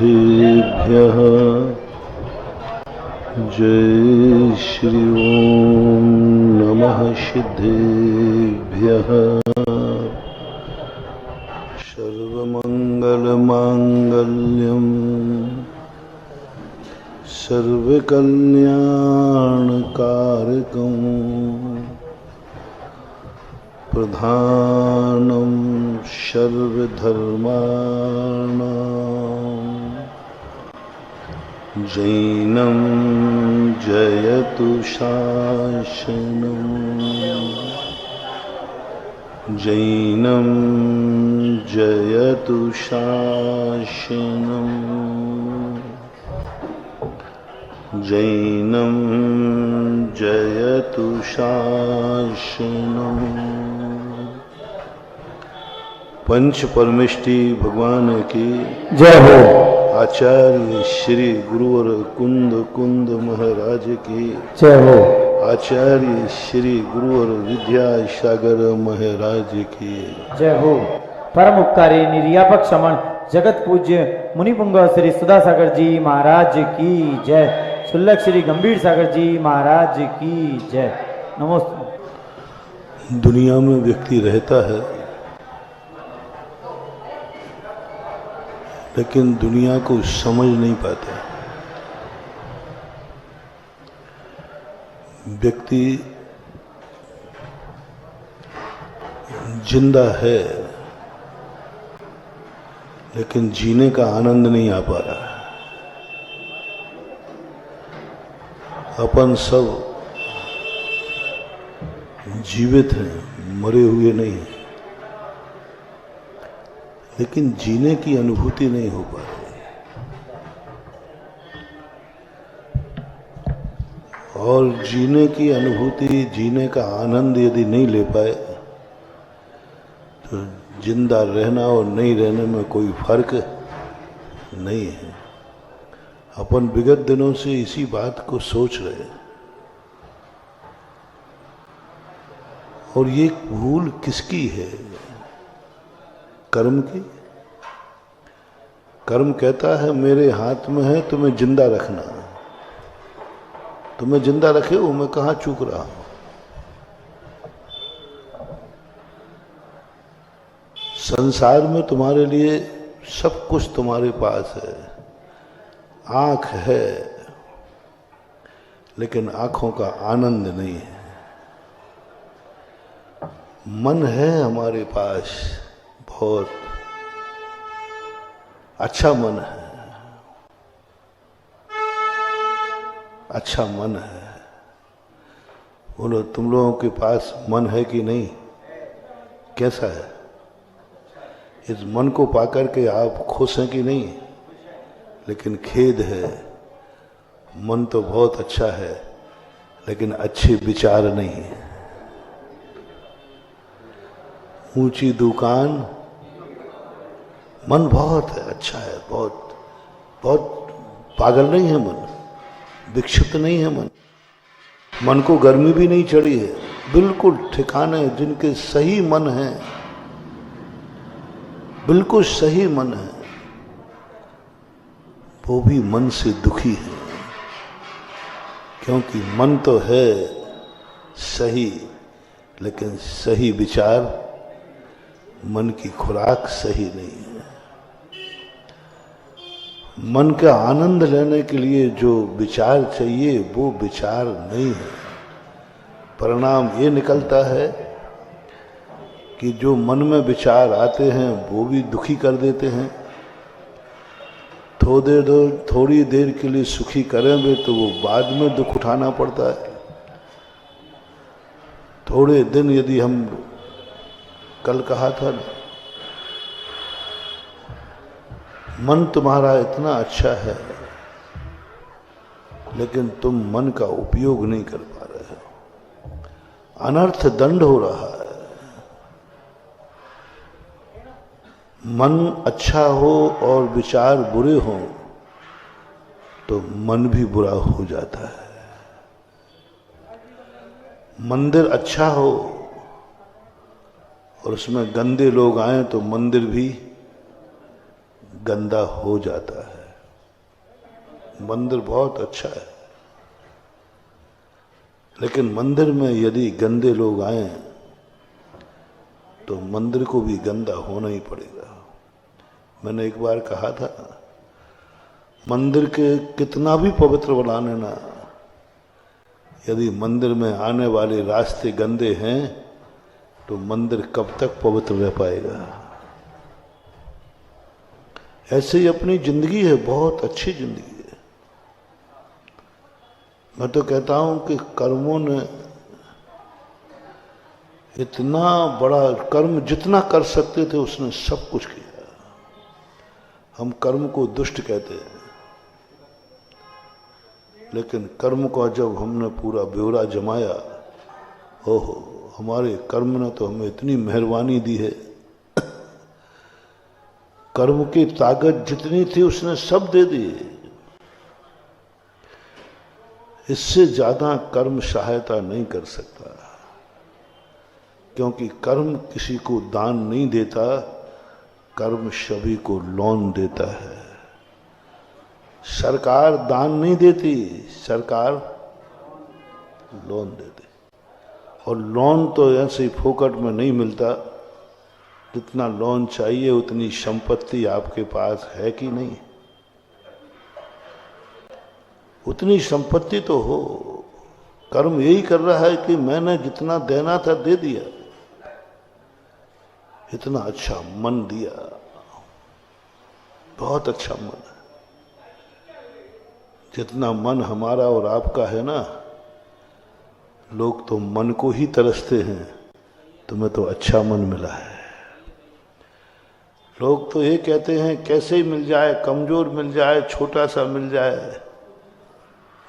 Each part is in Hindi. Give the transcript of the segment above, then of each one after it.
सिद्धेभ्यः जय श्री ओम नमः सिद्धेभ्यः। सर्वमंगलमांगल्यं सर्वकल्याणकारकं प्रधानं सर्वधर्माणां जैनं जयतु शासनम् जैनं जयतु शासनम् जैनं जयतु शासनम्। पंच परमेष्टि भगवान की जय हो। आचार्य श्री गुरुवर कुंद कुंद महाराज की जय हो। आचार्य श्री गुरुवर विद्या सागर महाराज की जय हो। परम उपकारी निर्यापक समन जगत पूज्य मुनिपुंग श्री सुधा सागर जी महाराज की जय। सुल्लक श्री गंभीर सागर जी महाराज की जय। नमस्ते। दुनिया में व्यक्ति रहता है, लेकिन दुनिया को समझ नहीं पाता। व्यक्ति जिंदा है, लेकिन जीने का आनंद नहीं आ पा रहा है। अपन सब जीवित हैं, मरे हुए नहीं, लेकिन जीने की अनुभूति नहीं हो पा रही। और जीने की अनुभूति, जीने का आनंद यदि नहीं ले पाए तो जिंदा रहना और नहीं रहने में कोई फर्क नहीं है। अपन विगत दिनों से इसी बात को सोच रहे हैं। और ये भूल किसकी है? कर्म की। कर्म कहता है मेरे हाथ में है तुम्हें जिंदा रखना। तुम्हें जिंदा रखे हो, मैं कहाँ चूक रहा हूं। संसार में तुम्हारे लिए सब कुछ तुम्हारे पास है। आंख है, लेकिन आंखों का आनंद नहीं है। मन है हमारे पास, बहुत अच्छा मन है, अच्छा मन है। बोलो तुम लोगों के पास मन है कि नहीं? कैसा है? इस मन को पाकर के आप खुश हैं कि नहीं? लेकिन खेद है, मन तो बहुत अच्छा है, लेकिन अच्छे विचार नहीं है। ऊंची दुकान, मन बहुत है, अच्छा है, बहुत बहुत पागल नहीं है मन, विक्षिप्त नहीं है मन। मन को गर्मी भी नहीं चढ़ी है, बिल्कुल ठिकाने। जिनके सही मन है, बिल्कुल सही मन है, वो भी मन से दुखी है। क्योंकि मन तो है सही, लेकिन सही विचार, मन की खुराक सही नहीं है। मन का आनंद लेने के लिए जो विचार चाहिए वो विचार नहीं है। परिणाम ये निकलता है कि जो मन में विचार आते हैं वो भी दुखी कर देते हैं। थोड़ी देर के लिए सुखी करेंगे तो वो बाद में दुख उठाना पड़ता है। थोड़े दिन यदि हम, कल कहा था ना, मन तुम्हारा इतना अच्छा है, लेकिन तुम मन का उपयोग नहीं कर पा रहे हो। अनर्थ दंड हो रहा है। मन अच्छा हो और विचार बुरे हो तो मन भी बुरा हो जाता है। मंदिर अच्छा हो और उसमें गंदे लोग आए तो मंदिर भी गंदा हो जाता है। मंदिर बहुत अच्छा है, लेकिन मंदिर में यदि गंदे लोग आए तो मंदिर को भी गंदा होना ही पड़ेगा। मैंने एक बार कहा था, मंदिर के कितना भी पवित्र बना लेना, यदि मंदिर में आने वाले रास्ते गंदे हैं तो मंदिर कब तक पवित्र रह पाएगा। ऐसे ही अपनी जिंदगी है, बहुत अच्छी जिंदगी है। मैं तो कहता हूं कि कर्मों ने इतना बड़ा कर्म जितना कर सकते थे उसने सब कुछ किया। हम कर्म को दुष्ट कहते हैं, लेकिन कर्म का जब हमने पूरा ब्यौरा जमाया, ओहो, हमारे कर्म ने तो हमें इतनी मेहरबानी दी है। कर्म की ताकत जितनी थी उसने सब दे दी। इससे ज्यादा कर्म सहायता नहीं कर सकता, क्योंकि कर्म किसी को दान नहीं देता, कर्म सभी को लोन देता है। सरकार दान नहीं देती, सरकार लोन देती, और लोन तो ऐसे ही फोकट में नहीं मिलता। जितना लोन चाहिए उतनी संपत्ति आपके पास है कि नहीं, उतनी संपत्ति तो हो। कर्म यही कर रहा है कि मैंने जितना देना था दे दिया, इतना अच्छा मन दिया, बहुत अच्छा मन है। जितना मन हमारा और आपका है ना, लोग तो मन को ही तरसते हैं, तुम्हें तो अच्छा मन मिला है। लोग तो ये कहते हैं कैसे ही मिल जाए, कमजोर मिल जाए, छोटा सा मिल जाए,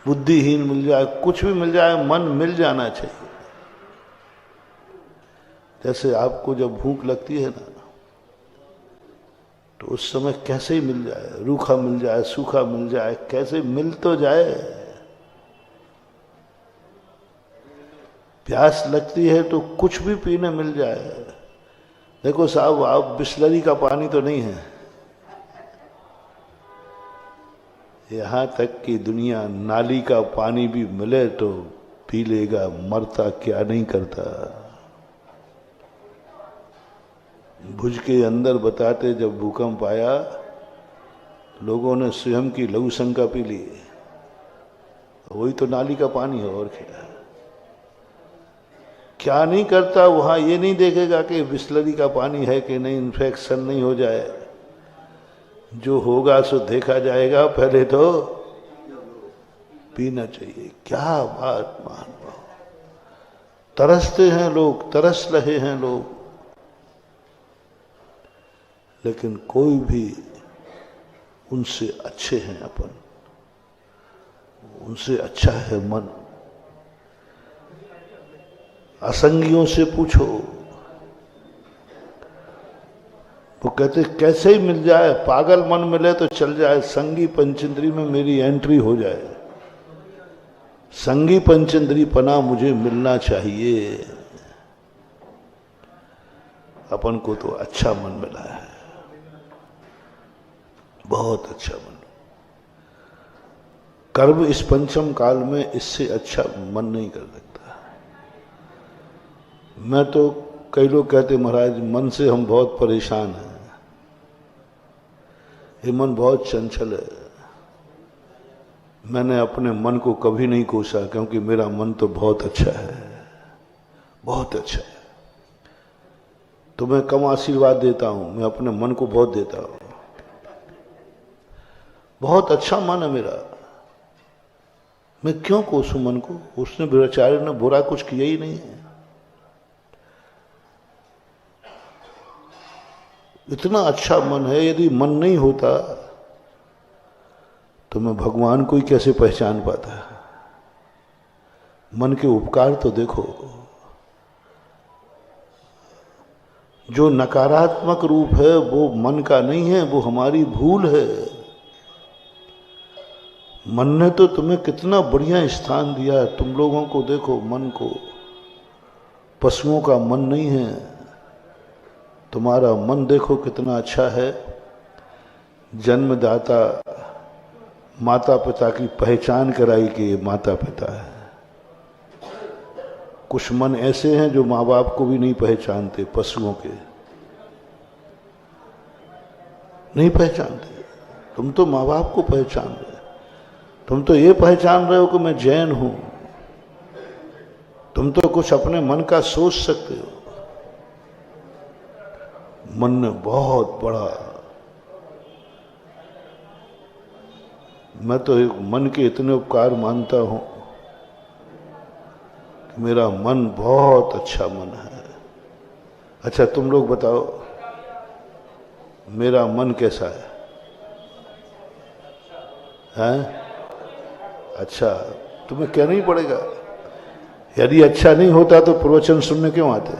बुद्धिहीन मिल जाए, कुछ भी मिल जाए, मन मिल जाना चाहिए। जैसे आपको जब भूख लगती है ना, तो उस समय कैसे ही मिल जाए, रूखा मिल जाए, सूखा मिल जाए, कैसे मिल तो जाए। प्यास लगती है तो कुछ भी पीने मिल जाए। देखो साहब, आप बिस्लरी का पानी तो नहीं है, यहां तक कि दुनिया नाली का पानी भी मिले तो पी लेगा, मरता क्या नहीं करता। भुज के अंदर बताते, जब भूकंप आया लोगों ने स्वयं की लघु शंका पी ली, वही तो नाली का पानी है, और क्या नहीं करता। वहां ये नहीं देखेगा कि बिस्लरी का पानी है कि नहीं, इन्फेक्शन नहीं हो जाए। जो होगा सो देखा जाएगा, पहले तो पीना चाहिए। क्या बात मान पाओ, तरसते हैं लोग, तरस रहे हैं लोग, लेकिन कोई भी उनसे अच्छे हैं अपन, उनसे अच्छा है मन। असंगियों से पूछो, वो कहते कैसे ही मिल जाए, पागल मन मिले तो चल जाए, संगी पंचेंद्री में मेरी एंट्री हो जाए, संगी पंचेंद्री पना मुझे मिलना चाहिए। अपन को तो अच्छा मन मिला है, बहुत अच्छा मन। कर्म इस पंचम काल में इससे अच्छा मन नहीं कर सकता। मैं तो, कई लोग कहते महाराज मन से हम बहुत परेशान हैं, ये मन बहुत चंचल है। मैंने अपने मन को कभी नहीं कोसा, क्योंकि मेरा मन तो बहुत अच्छा है, बहुत अच्छा है। तो मैं कम आशीर्वाद देता हूं, मैं अपने मन को बहुत देता हूं। बहुत अच्छा मन है मेरा, मैं क्यों कोसूं मन को। उसने बेचारे ने बुरा कुछ किया ही नहीं है। इतना अच्छा मन है, यदि मन नहीं होता तो मैं भगवान को ही कैसे पहचान पाता। मन के उपकार तो देखो, जो नकारात्मक रूप है वो मन का नहीं है, वो हमारी भूल है। मन ने तो तुम्हें कितना बढ़िया स्थान दिया है। तुम लोगों को देखो, मन को, पशुओं का मन नहीं है, तुम्हारा मन देखो कितना अच्छा है। जन्मदाता माता पिता की पहचान कराई कि ये माता पिता है। कुछ मन ऐसे हैं जो माँ बाप को भी नहीं पहचानते, पशुओं के नहीं पहचानते। तुम तो माँ बाप को पहचान रहे, तुम तो ये पहचान रहे हो कि मैं जैन हूं, तुम तो कुछ अपने मन का सोच सकते हो। मन ने बहुत बड़ा, मैं तो एक मन के इतने उपकार मानता हूं कि मेरा मन बहुत अच्छा मन है। अच्छा तुम लोग बताओ मेरा मन कैसा है? हैं? अच्छा, तुम्हें कहना ही पड़ेगा। यदि अच्छा नहीं होता तो प्रवचन सुनने क्यों आते?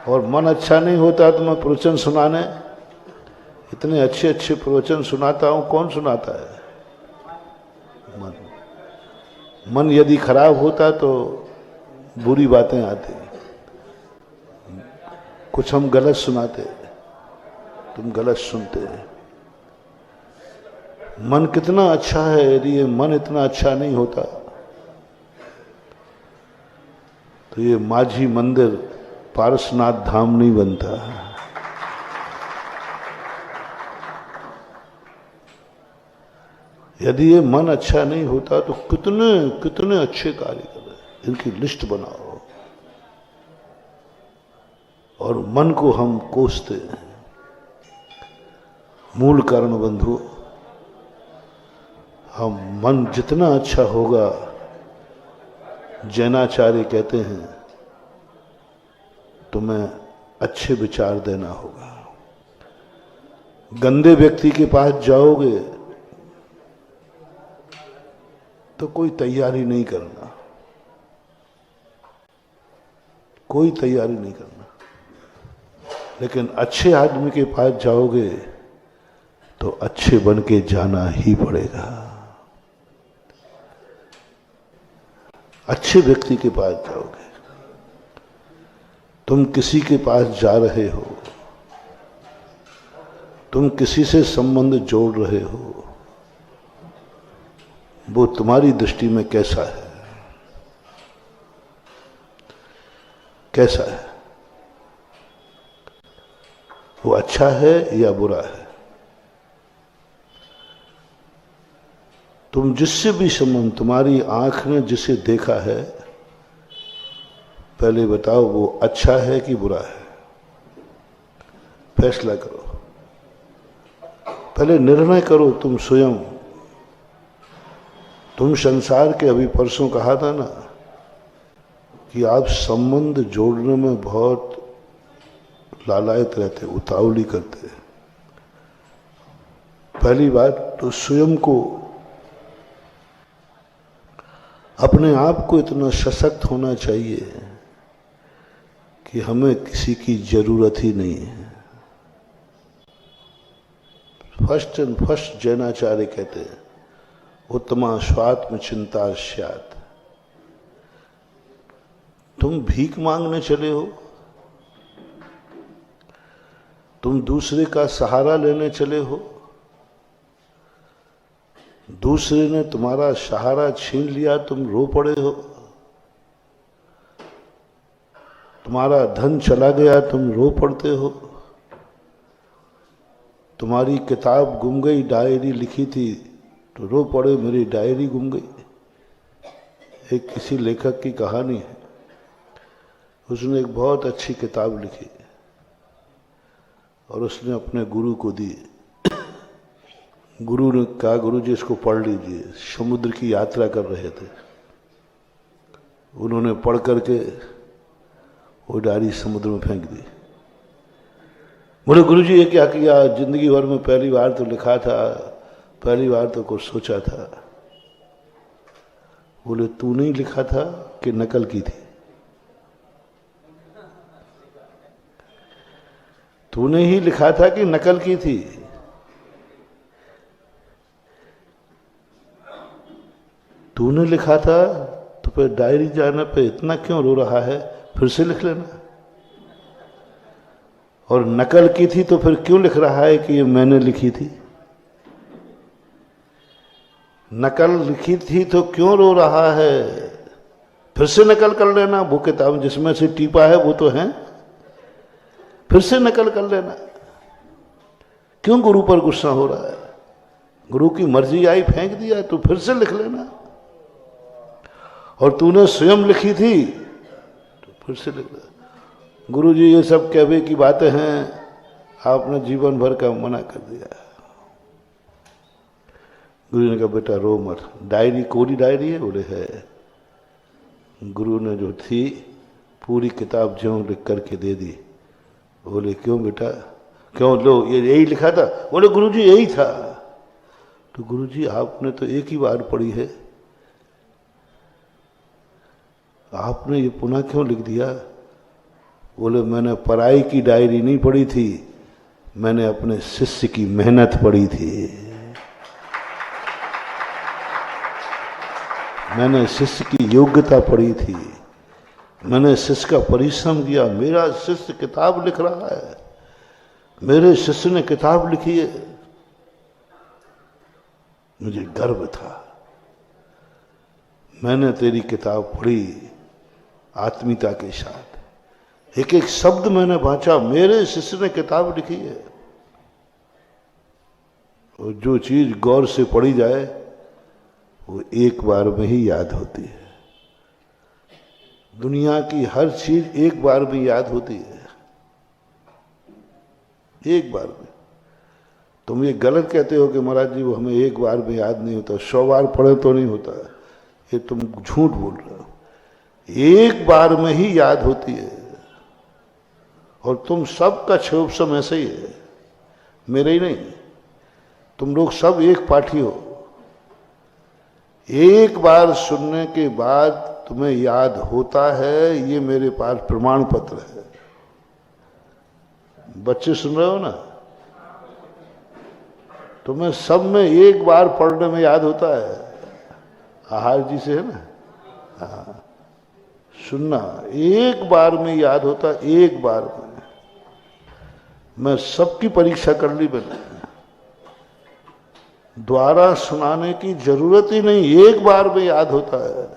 और मन अच्छा नहीं होता तो मैं प्रवचन सुनाने, इतने अच्छे अच्छे प्रवचन सुनाता हूं, कौन सुनाता है? मन। मन यदि खराब होता तो बुरी बातें आती, कुछ हम गलत सुनाते, तुम गलत सुनते। मन कितना अच्छा है, यदि ये मन इतना अच्छा नहीं होता तो ये माझी मंदिर पारसनाथ धाम नहीं बनता। यदि ये मन अच्छा नहीं होता तो कितने कितने अच्छे कार्य कर रहे, इनकी लिस्ट बनाओ। और मन को हम कोसते हैं। मूल कारण बंधु, हम मन जितना अच्छा होगा, जैनाचार्य कहते हैं तुम्हें अच्छे विचार देना होगा। गंदे व्यक्ति के पास जाओगे तो कोई तैयारी नहीं करना, कोई तैयारी नहीं करना। लेकिन अच्छे आदमी के पास जाओगे तो अच्छे बन के जाना ही पड़ेगा। अच्छे व्यक्ति के पास जाओगे। तुम किसी के पास जा रहे हो, तुम किसी से संबंध जोड़ रहे हो, वो तुम्हारी दृष्टि में कैसा है? कैसा है? वो अच्छा है या बुरा है? तुम जिससे भी संबंध, तुम्हारी आंख ने जिसे देखा है, पहले बताओ वो अच्छा है कि बुरा है? फैसला करो, पहले निर्णय करो तुम स्वयं। तुम संसार के, अभी परसों कहा था ना कि आप संबंध जोड़ने में बहुत लालायत रहते, उतावली करते। पहली बात तो स्वयं को, अपने आप को इतना सशक्त होना चाहिए कि हमें किसी की जरूरत ही नहीं है। फर्स्ट एंड फर्स्ट जैनाचार्य कहते हैं उत्तमा स्वात्म चिंता स्यात्। तुम भीख मांगने चले हो, तुम दूसरे का सहारा लेने चले हो, दूसरे ने तुम्हारा सहारा छीन लिया, तुम रो पड़े हो, तुम्हारा धन चला गया, तुम रो पड़ते हो, तुम्हारी किताब गुम गई, डायरी लिखी थी तो रो पड़े मेरी डायरी गुम गई। एक किसी लेखक की कहानी है, उसने एक बहुत अच्छी किताब लिखी और उसने अपने गुरु को दी। गुरु ने कहा गुरु जी इसको पढ़ लीजिए। समुद्र की यात्रा कर रहे थे, उन्होंने पढ़ करके वो डायरी समुद्र में फेंक दी। बोले गुरु जी ये क्या किया? जिंदगी भर में पहली बार तो लिखा था, पहली बार तो कुछ सोचा था। बोले तू नहीं लिखा था कि नकल की थी? तूने ही लिखा था कि नकल की थी? तूने लिखा था तो फिर डायरी जाने पे इतना क्यों रो रहा है? फिर से लिख लेना। और नकल की थी तो फिर क्यों लिख रहा है कि ये मैंने लिखी थी? नकल लिखी थी तो क्यों रो रहा है? फिर से नकल कर लेना, वो किताब जिसमें से टीपा है वो तो है, फिर से नकल कर लेना। क्यों गुरु पर गुस्सा हो रहा है? गुरु की मर्जी आई, फेंक दिया, तो फिर से लिख लेना। और तूने स्वयं लिखी थी तो फिर से लिख लेना। गुरु जी ये सब कहवे की बातें हैं, आपने जीवन भर का मना कर दिया। गुरु ने कहा बेटा रो मत, डायरी कोरी डायरी है? बोले है। गुरु ने जो थी पूरी किताब ज्यों लिख करके दे दी। बोले क्यों बेटा, क्यों? लो ये यही लिखा था? बोले गुरु जी यही था। तो गुरु जी आपने तो एक ही बार पढ़ी है, आपने ये पुनः क्यों लिख दिया? बोले मैंने पढ़ाई की डायरी नहीं पढ़ी थी, मैंने अपने शिष्य की मेहनत पढ़ी थी, मैंने शिष्य की योग्यता पढ़ी थी, मैंने शिष्य का परिश्रम किया। मेरा शिष्य किताब लिख रहा है, मेरे शिष्य ने किताब लिखी है, मुझे गर्व था। मैंने तेरी किताब पढ़ी आत्मीयता के साथ, एक एक शब्द मैंने बांचा, मेरे शिष्य ने किताब लिखी है। और जो चीज गौर से पढ़ी जाए वो एक बार में ही याद होती है। दुनिया की हर चीज एक बार में याद होती है, एक बार में। तुम ये गलत कहते हो कि महाराज जी वो हमें एक बार में याद नहीं होता, 100 बार पढ़े तो नहीं होता, ये तुम झूठ बोल रहे हो। एक बार में ही याद होती है। और तुम सबका क्षोभ ऐसे ही है, मेरे ही नहीं। तुम लोग सब एक पाठी हो, एक बार सुनने के बाद तुम्हें याद होता है, ये मेरे पास प्रमाण पत्र है। बच्चे सुन रहे हो ना? तुम्हें सब में एक बार पढ़ने में याद होता है। आहार जी से है ना? हाँ, सुनना एक बार में याद होता, एक बार में। मैं सबकी परीक्षा कर ली मैंने, द्वारा सुनाने की जरूरत ही नहीं, एक बार में याद होता है।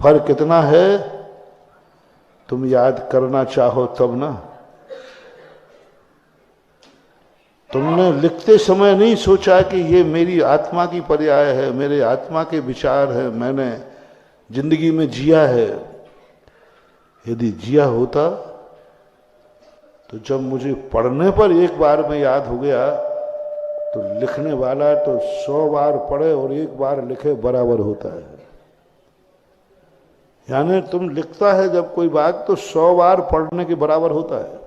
फर्क कितना है, तुम याद करना चाहो तब ना। तुमने लिखते समय नहीं सोचा कि ये मेरी आत्मा की पर्याय है, मेरे आत्मा के विचार है, मैंने जिंदगी में जिया है। यदि जिया होता तो जब मुझे पढ़ने पर एक बार में याद हो गया, तो लिखने वाला तो 100 बार पढ़े और एक बार लिखे बराबर होता है। यानी तुम लिखता है जब कोई बात, तो 100 बार पढ़ने के बराबर होता है।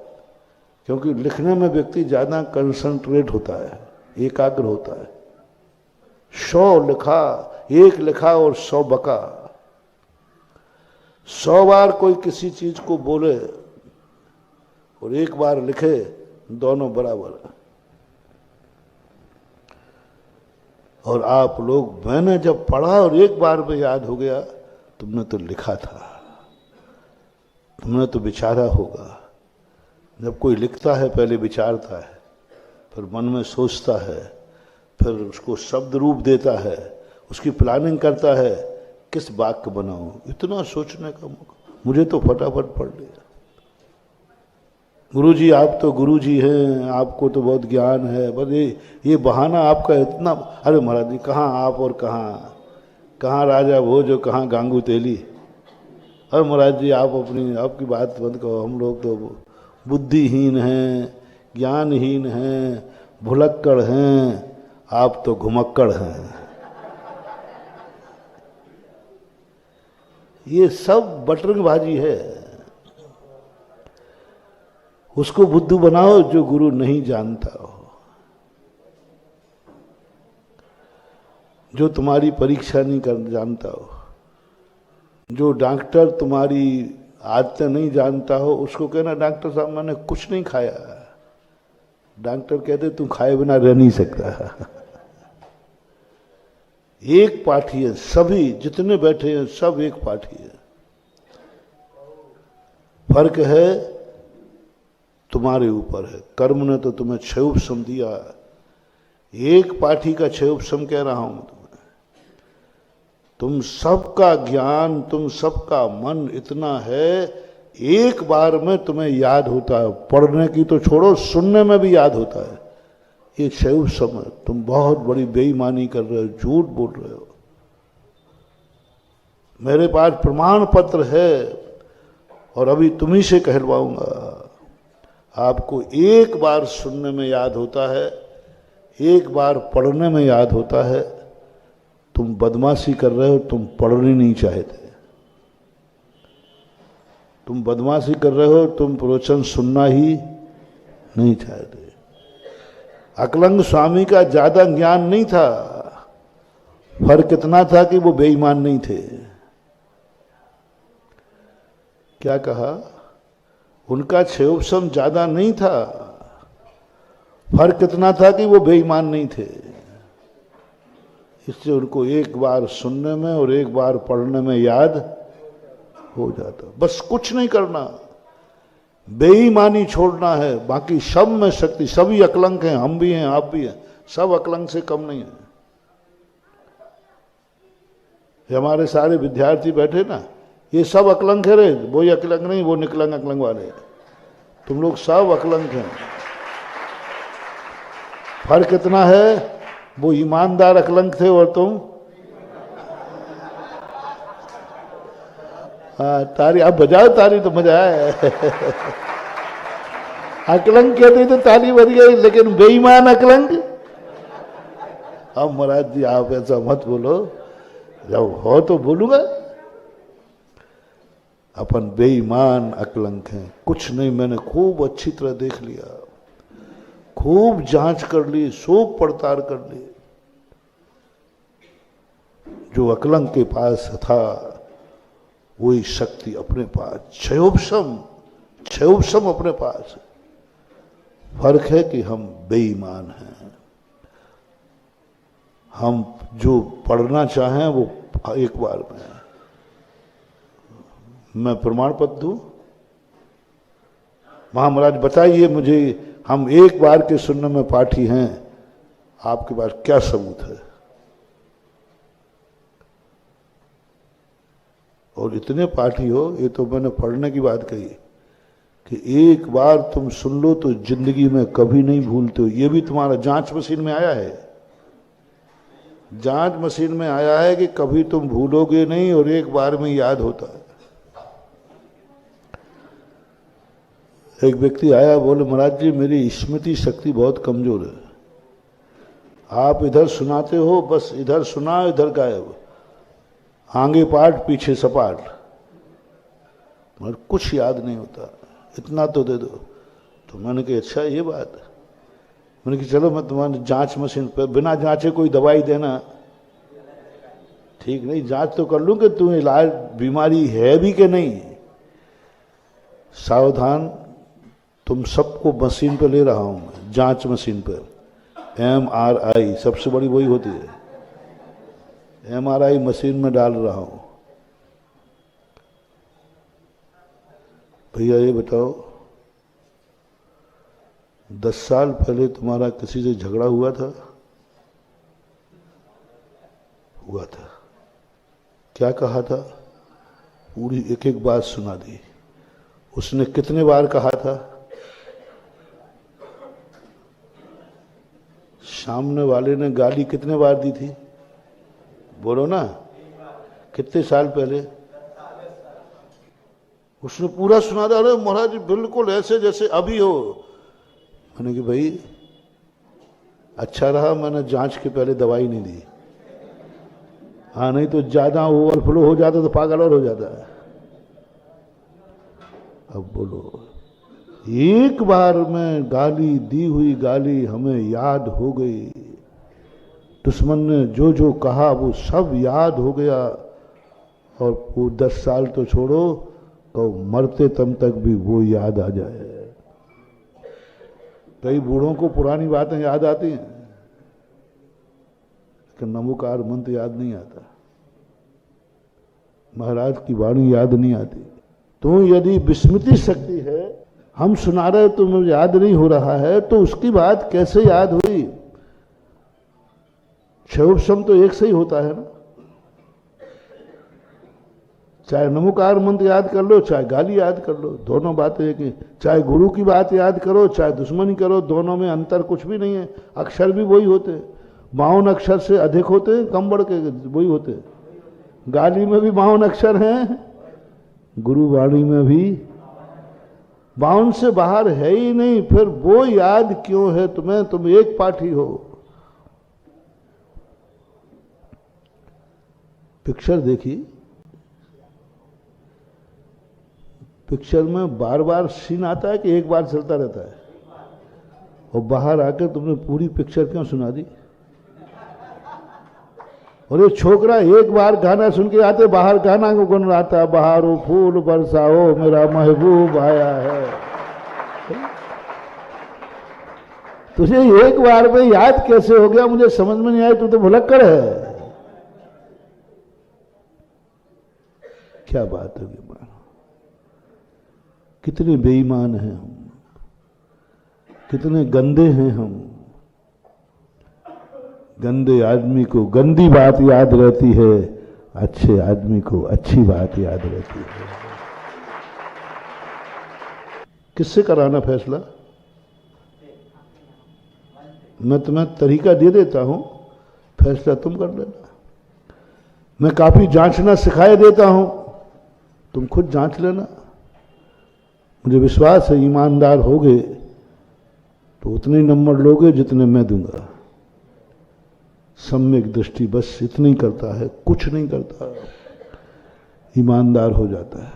क्योंकि लिखने में व्यक्ति ज्यादा कंसंट्रेट होता है, एकाग्र होता है। 100 लिखा, एक लिखा और 100 बका। 100 बार कोई किसी चीज को बोले और एक बार लिखे, दोनों बराबर। और आप लोग, मैंने जब पढ़ा और एक बार में याद हो गया, तुमने तो लिखा था, तुमने तो विचारा होगा। जब कोई लिखता है पहले विचारता है, फिर मन में सोचता है, फिर उसको शब्द रूप देता है, उसकी प्लानिंग करता है, किस वाक्य बनाऊं। इतना सोचने का मौका, मुझे तो फटाफट पढ़ लिया। गुरु जी आप तो गुरु जी हैं, आपको तो बहुत ज्ञान है, बस ये बहाना आपका इतना। अरे महाराज जी कहाँ आप और कहाँ राजा भोज और कहाँ गांगू तेली। अरे महाराज जी आप आपकी बात बंद करो, हम लोग तो बुद्धिहीन हैं, ज्ञानहीन हैं, भुलक्कड़ हैं, आप तो घुमक्कड़ हैं। ये सब बटरंगबाजी है। उसको बुद्धू बनाओ जो गुरु नहीं जानता हो, जो तुम्हारी परीक्षा नहीं कर जानता हो, जो डॉक्टर तुम्हारी आदतें नहीं जानता हो, उसको कहना डॉक्टर साहब मैंने कुछ नहीं खाया। डॉक्टर कहते तू खाए बिना रह नहीं सकता। एक पाठी है, सभी जितने बैठे हैं सब एक पाठी है। फर्क है तुम्हारे ऊपर है। कर्म ने तो तुम्हें 6 उपशम दिया, एक पाठी का 6 उपशम कह रहा हूं तुम्हें। तुम सबका ज्ञान, तुम सबका मन इतना है, एक बार में तुम्हें याद होता है। पढ़ने की तो छोड़ो, सुनने में भी याद होता है। ये 6 उपशम है। तुम बहुत बड़ी बेईमानी कर रहे हो, झूठ बोल रहे हो। मेरे पास प्रमाण पत्र है और अभी तुम्ही से कहलवाऊंगा। आपको एक बार सुनने में याद होता है, एक बार पढ़ने में याद होता है। तुम बदमाशी कर रहे हो, तुम पढ़ने नहीं चाहते। तुम बदमाशी कर रहे हो, तुम प्रवचन सुनना ही नहीं चाहते। अकलंग स्वामी का ज्यादा ज्ञान नहीं था, फर्क इतना था कि वो बेईमान नहीं थे। क्या कहा? उनका 6 उपशम ज्यादा नहीं था, फर्क इतना था कि वो बेईमान नहीं थे। इससे उनको एक बार सुनने में और एक बार पढ़ने में याद हो जाता। बस कुछ नहीं करना, बेईमानी छोड़ना है, बाकी सब में शक्ति। सभी अकलंक हैं, हम भी हैं, आप भी हैं, सब अकलंक से कम नहीं है। हमारे सारे विद्यार्थी बैठे ना, ये सब अकलंक है रे, वो अकलंक नहीं, वो निकलंग अकलंक वाले। तुम लोग सब अकलंक हैं। फर्क इतना है, वो ईमानदार अकलंक थे और तुम ताली। आप बजाओ ताली तो मजा आए। अकलंक कहते तो ताली बज गई, लेकिन बेईमान अकलंक। अब महाराज जी आप ऐसा मत बोलो, जब हो तो बोलूंगा। अपन बेईमान अकलंक हैं, कुछ नहीं। मैंने खूब अच्छी तरह देख लिया, खूब जांच कर ली, सोच पड़ताल कर ली। जो अकलंक के पास था वही शक्ति अपने पास, 6 उपशम अपने पास। फर्क है कि हम बेईमान हैं। हम जो पढ़ना चाहें वो एक बार में। मैं प्रमाण पत्र दूं? महाराज बताइए मुझे, हम एक बार के सुनने में पाठी हैं, आपके पास क्या सबूत है? और इतने पाठी हो, ये तो मैंने पढ़ने की बात कही कि एक बार तुम सुन लो तो जिंदगी में कभी नहीं भूलते हो। ये भी तुम्हारा जांच मशीन में आया है, जांच मशीन में आया है कि कभी तुम भूलोगे नहीं और एक बार में याद होता है। एक व्यक्ति आया, बोले महाराज जी मेरी स्मृति शक्ति बहुत कमजोर है। आप इधर सुनाते हो, बस इधर सुना इधर गायब, आगे पाठ पीछे सपाट, मगर कुछ याद नहीं होता। इतना तो दे दो। तो मैंने कहा अच्छा ये बात। मैंने कहा चलो मैं तुम्हारी जांच मशीन पर, बिना जांचे कोई दवाई देना ठीक नहीं। जांच तो कर लूं कि तुम्हें इलाज बीमारी है भी कि नहीं। सावधान, तुम सबको मशीन पे ले रहा हूं मैं, जांच मशीन पे। MRI सबसे बड़ी वही होती है, MRI मशीन में डाल रहा हूं। भैया ये बताओ, 10 साल पहले तुम्हारा किसी से झगड़ा हुआ था? हुआ था। क्या कहा था? पूरी एक एक बात सुना दी। उसने कितने बार कहा था? सामने वाले ने गाली कितने बार दी थी? बोलो ना, कितने साल पहले? उसने पूरा सुना था। अरे महाराज बिल्कुल ऐसे जैसे अभी हो। मैंने कि भाई अच्छा रहा मैंने जांच के पहले दवाई नहीं दी। हाँ नहीं तो ज्यादा ओवरफ्लो हो जाता तो पागल और हो जाता है। अब बोलो, एक बार में गाली दी हुई गाली हमें याद हो गई। दुश्मन ने जो जो कहा वो सब याद हो गया। और वो 10 साल तो छोड़ो, तो मरते तम तक भी वो याद आ जाए। कई बूढ़ों को पुरानी बातें याद आती हैं, लेकिन नमोकार मंत्र याद नहीं आता, महाराज की वाणी याद नहीं आती। तो यदि विस्मृति शक्ति है, हम सुना रहे तो मुझे याद नहीं हो रहा है, तो उसकी बात कैसे याद हुई? क्षयोपशम तो एक से ही होता है ना। चाहे नमोकार मंत्र याद कर लो, चाहे गाली याद कर लो, दोनों बातें एक ही। चाहे गुरु की बात याद करो, चाहे दुश्मनी करो, दोनों में अंतर कुछ भी नहीं है। अक्षर भी वही होते हैं, 52 अक्षर से अधिक होते हैं, कम बढ़ के वही होते हैं। गाली में भी 52 अक्षर हैं, गुरु वाणी में भी 52 से बाहर है ही नहीं। फिर वो याद क्यों है तुम्हें? तुम एक पाठी हो। पिक्चर देखी, पिक्चर में बार बार सीन आता है कि एक बार चलता रहता है? और बाहर आकर तुमने पूरी पिक्चर क्यों सुना दी? और ये छोकरा एक बार गाना सुन के आते, बाहर गाना को गुनगुनाता, बहारो फूल बरसाओ मेरा महबूब आया है। तुझे एक बार में याद कैसे हो गया मुझे समझ में नहीं आया। तू तो भुलक्कड़ है। क्या बात होगी? कितने बेईमान हैं हम, कितने गंदे हैं हम। गंदे आदमी को गंदी बात याद रहती है, अच्छे आदमी को अच्छी बात याद रहती है। किससे कराना फैसला? मैं तुम्हें तरीका दे देता हूं, फैसला तुम कर लेना। मैं काफी जांचना सिखाए देता हूं, तुम खुद जांच लेना। मुझे विश्वास है ईमानदार होगे तो उतने नंबर लोगे जितने मैं दूंगा। सम्यक दृष्टि बस इतना ही करता है, कुछ नहीं करता। ईमानदार हो जाता है,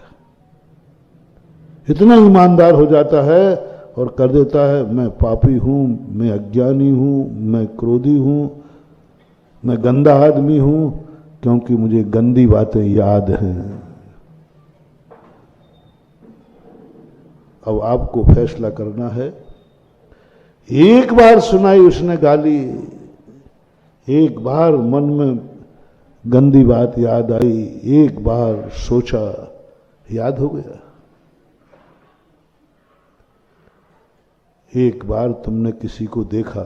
इतना ईमानदार हो जाता है और कर देता है। मैं पापी हूं, मैं अज्ञानी हूं, मैं क्रोधी हूं, मैं गंदा आदमी हूं, क्योंकि मुझे गंदी बातें याद हैं। अब आपको फैसला करना है। एक बार सुनाई उसने गाली, एक बार मन में गंदी बात याद आई, एक बार सोचा, याद हो गया। एक बार तुमने किसी को देखा,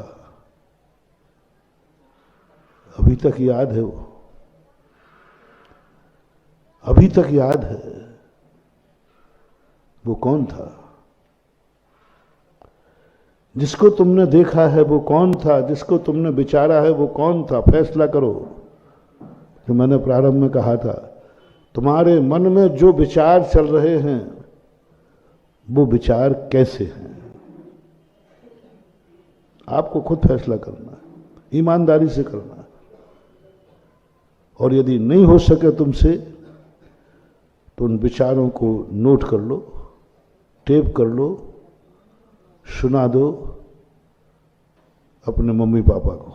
अभी तक याद है वो, अभी तक याद है। वो कौन था? जिसको तुमने देखा है वो कौन था? जिसको तुमने विचारा है वो कौन था? फैसला करो। जो मैंने प्रारंभ में कहा था, तुम्हारे मन में जो विचार चल रहे हैं वो विचार कैसे हैं? आपको खुद फैसला करना है, ईमानदारी से करना है। और यदि नहीं हो सके तुमसे तो उन विचारों को नोट कर लो, टेप कर लो, सुना दो अपने मम्मी पापा को।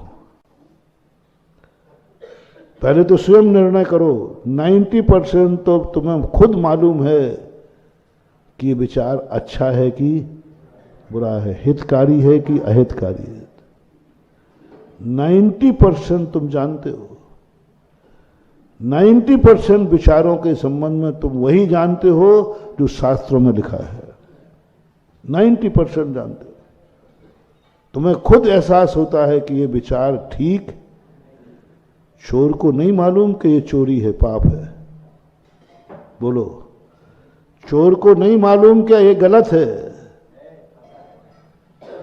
पहले तो स्वयं निर्णय करो। 90% तो तुम्हें खुद मालूम है कि ये विचार अच्छा है कि बुरा है, हितकारी है कि अहितकारी है। 90% तुम जानते हो। 90% विचारों के संबंध में तुम वही जानते हो जो शास्त्रों में लिखा है। 90% जानते हो। तुम्हें खुद एहसास होता है कि ये विचार ठीक। चोर को नहीं मालूम कि ये चोरी है, पाप है। बोलो, चोर को नहीं मालूम क्या ये गलत है?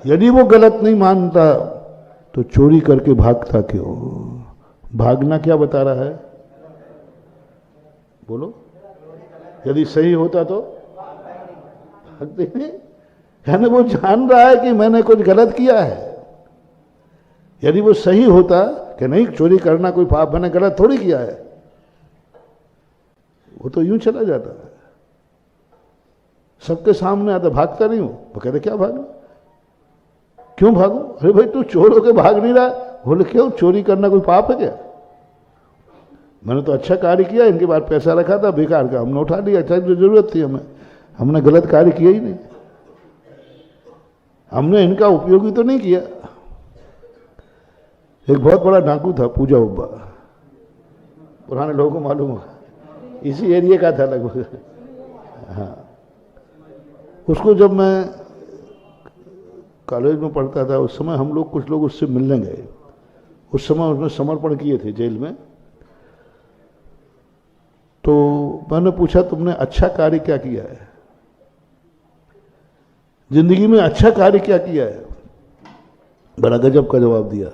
यदि वो गलत नहीं मानता तो चोरी करके भागता क्यों? भागना क्या बता रहा है? बोलो, यदि सही होता तो भागते नहीं। यानी वो जान रहा है कि मैंने कुछ गलत किया है। यदि वो सही होता कि नहीं चोरी करना कोई पाप, मैंने गलत थोड़ी किया है, वो तो यूं चला जाता है, सबके सामने आता। भागता नहीं हूं। वो कहते क्या भागना, क्यों भागू? अरे भाई तू चोर होके भाग नहीं रहा। बोले क्यों, चोरी करना कोई पाप है क्या? मैंने तो अच्छा कार्य किया, इनके बाद पैसा रखा था बेकार का, हमने उठा लिया। अच्छा जो जरूरत थी हमें, हमने गलत कार्य किया ही नहीं, हमने इनका उपयोगी तो नहीं किया। एक बहुत बड़ा डाकू था, पूजा उब्बा, पुराने लोगों को मालूम होगा, इसी एरिया का था लगभग। हाँ, उसको जब मैं कॉलेज में पढ़ता था उस समय हम लोग कुछ लोग उससे मिलने गए। उस समय उसने समर्पण किए थे जेल में। तो मैंने पूछा तुमने अच्छा कार्य क्या किया है, जिंदगी में अच्छा कार्य क्या किया है? बड़ा गजब का जवाब दिया,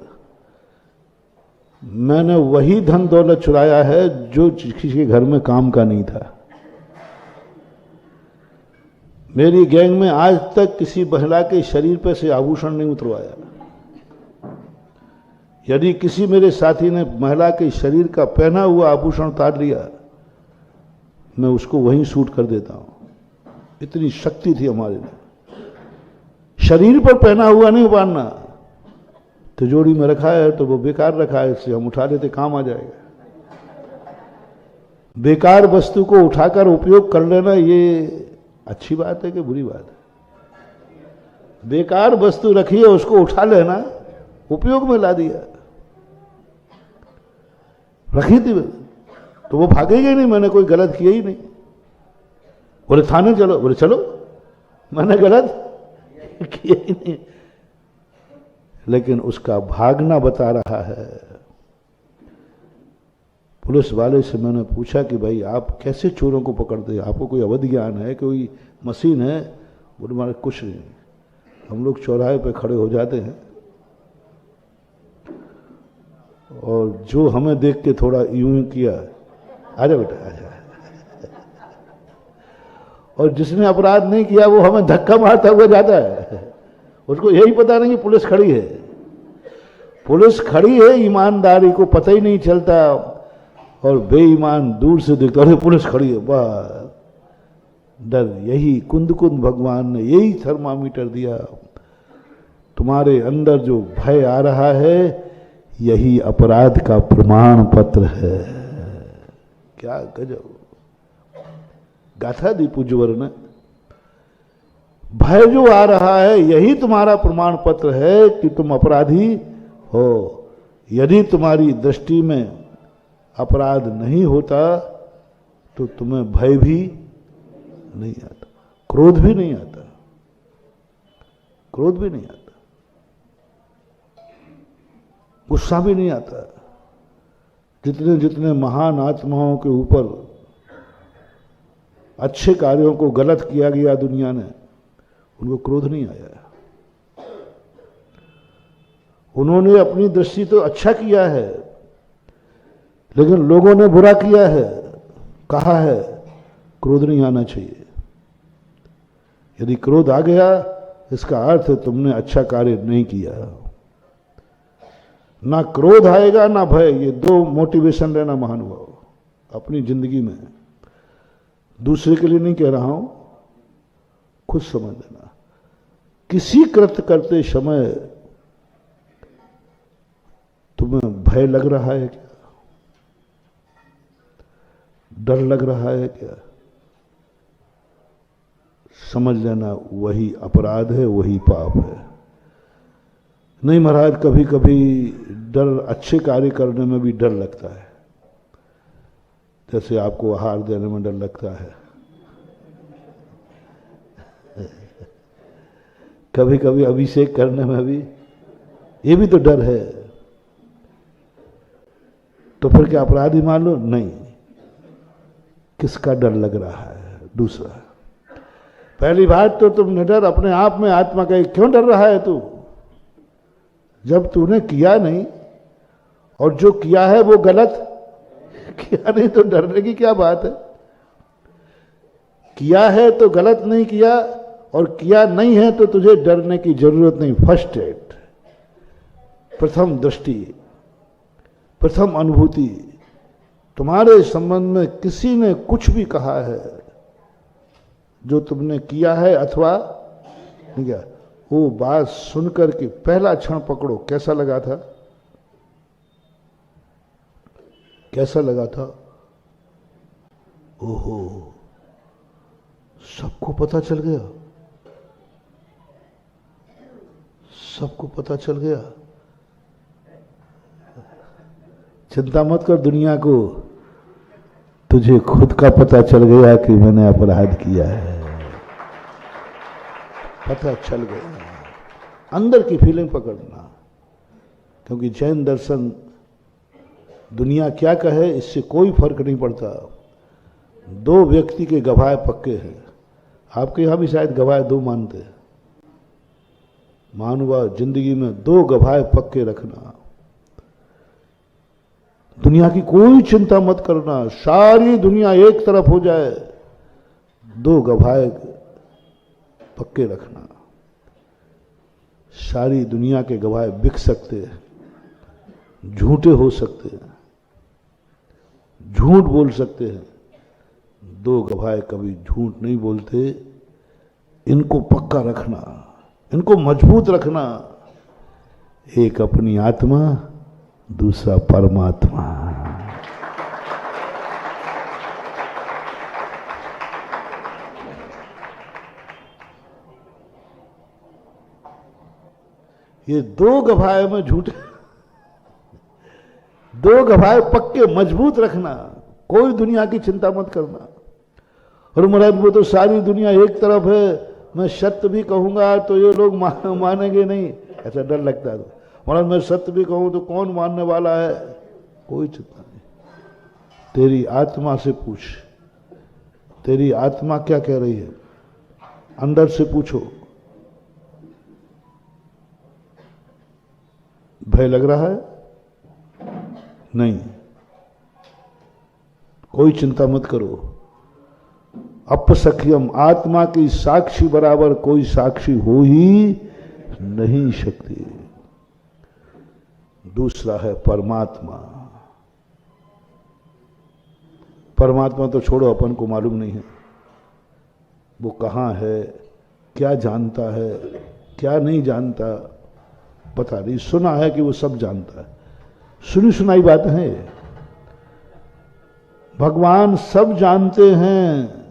मैंने वही धन दौलत चुराया है जो किसी के घर में काम का नहीं था। मेरी गैंग में आज तक किसी महिला के शरीर पर से आभूषण नहीं उतरवाया। यदि किसी मेरे साथी ने महिला के शरीर का पहना हुआ आभूषण उतार लिया, मैं उसको वहीं शूट कर देता हूं। इतनी शक्ति थी हमारे में। शरीर पर पहना हुआ नहीं उतारना, तिजोरी में रखा है तो वो बेकार रखा है, इससे हम उठा लेते, काम आ जाएगा। बेकार वस्तु को उठाकर उपयोग कर लेना ये अच्छी बात है कि बुरी बात है? बेकार वस्तु रखी है उसको उठा लेना, उपयोग में ला दिया। रखी थी तो वो भागेगी नहीं, मैंने कोई गलत किया ही नहीं। बोले थाने चलो, बोले चलो, मैंने गलत किया ही नहीं। लेकिन उसका भागना बता रहा है। पुलिस वाले से मैंने पूछा कि भाई आप कैसे चोरों को पकड़ते हैं, आपको कोई अवध ज्ञान है, कोई मशीन है? बोले हमारे कुछ नहीं, हम लोग चौराहे पे खड़े हो जाते हैं और जो हमें देख के थोड़ा यूं किया, आजा बेटा आजा, और जिसने अपराध नहीं किया वो हमें धक्का मारता हुआ जाता है। उसको यही पता नहीं कि पुलिस खड़ी है। पुलिस खड़ी है, ईमानदारी को पता ही नहीं चलता और बेईमान दूर से देखता, अरे पुलिस खड़ी है, वाह डर। यही कुंद कुंद भगवान ने यही थर्मामीटर दिया। तुम्हारे अंदर जो भय आ रहा है यही अपराध का प्रमाण पत्र है। क्या गजब गाथा दी पूज्यवर ने। भय जो आ रहा है यही तुम्हारा प्रमाण पत्र है कि तुम अपराधी हो। यदि तुम्हारी दृष्टि में अपराध नहीं होता तो तुम्हें भय भी नहीं आता, क्रोध भी नहीं आता, क्रोध भी नहीं आता, गुस्सा भी नहीं आता। जितने जितने महान आत्माओं के ऊपर अच्छे कार्यों को गलत किया गया दुनिया ने, उनको क्रोध नहीं आया। उन्होंने अपनी दृष्टि तो अच्छा किया है लेकिन लोगों ने बुरा किया है, कहा है क्रोध नहीं आना चाहिए। यदि क्रोध आ गया इसका अर्थ है तुमने अच्छा कार्य नहीं किया। ना क्रोध आएगा ना भय, ये दो मोटिवेशन लेना महानुभाव अपनी जिंदगी में। दूसरे के लिए नहीं कह रहा हूं, खुद समझ लेना। किसी कृत्य करते समय तुम्हें भय लग रहा है क्या, डर लग रहा है क्या, समझ लेना वही अपराध है, वही पाप है। नहीं महाराज, कभी कभी डर, अच्छे कार्य करने में भी डर लगता है। जैसे आपको आहार देने में डर लगता है, कभी कभी अभिषेक करने में भी, ये भी तो डर है। तो फिर क्या अपराधी मान लो? नहीं। किसका डर लग रहा है? दूसरा। पहली बात तो तुम निडर अपने आप में आत्मा का, क्यों डर रहा है तू? जब तूने किया नहीं और जो किया है वो गलत किया नहीं तो डरने की क्या बात है? किया है तो गलत नहीं किया और किया नहीं है तो तुझे डरने की जरूरत नहीं। फर्स्ट एड, प्रथम दृष्टि, प्रथम अनुभूति। तुम्हारे संबंध में किसी ने कुछ भी कहा है जो तुमने किया है अथवा नहीं किया, वो बात सुनकर के पहला क्षण पकड़ो, कैसा लगा था? कैसा लगा था? ओहो, सबको पता चल गया, सबको पता चल गया। चिंता मत कर दुनिया को, तुझे खुद का पता चल गया कि मैंने अपराध किया है। पता चल गया, अंदर की फीलिंग पकड़ना। क्योंकि जैन दर्शन दुनिया क्या कहे इससे कोई फर्क नहीं पड़ता। दो व्यक्ति के गवाह पक्के हैं। आपके यहां भी शायद गवाह दो मानते हैं। मानवा जिंदगी में दो गवाह पक्के रखना। दुनिया की कोई चिंता मत करना, सारी दुनिया एक तरफ हो जाए, दो गवाह पक्के रखना। सारी दुनिया के गवाह बिक सकते हैं, झूठे हो सकते हैं, झूठ बोल सकते हैं। दो गवाह कभी झूठ नहीं बोलते। इनको पक्का रखना, इनको मजबूत रखना। एक अपनी आत्मा, दूसरा परमात्मा। ये दो गवाह में झूठे, दो गवाह पक्के मजबूत रखना। कोई दुनिया की चिंता मत करना। और महाराज वो तो सारी दुनिया एक तरफ है, मैं सत्य भी कहूंगा तो ये लोग मानेंगे नहीं, ऐसा डर लगता है। महाराज मैं सत्य भी कहूं तो कौन मानने वाला है? कोई चिंता नहीं। तेरी आत्मा से पूछ, तेरी आत्मा क्या कह रही है, अंदर से पूछो। भय लग रहा है? नहीं, कोई चिंता मत करो। अपसख्यम, आत्मा की साक्षी बराबर कोई साक्षी हो ही नहीं सकती। दूसरा है परमात्मा। परमात्मा तो छोड़ो, अपन को मालूम नहीं है वो कहां है, क्या जानता है, क्या नहीं जानता, पता नहीं। सुना है कि वो सब जानता है, सुनी सुनाई बात है। भगवान सब जानते हैं।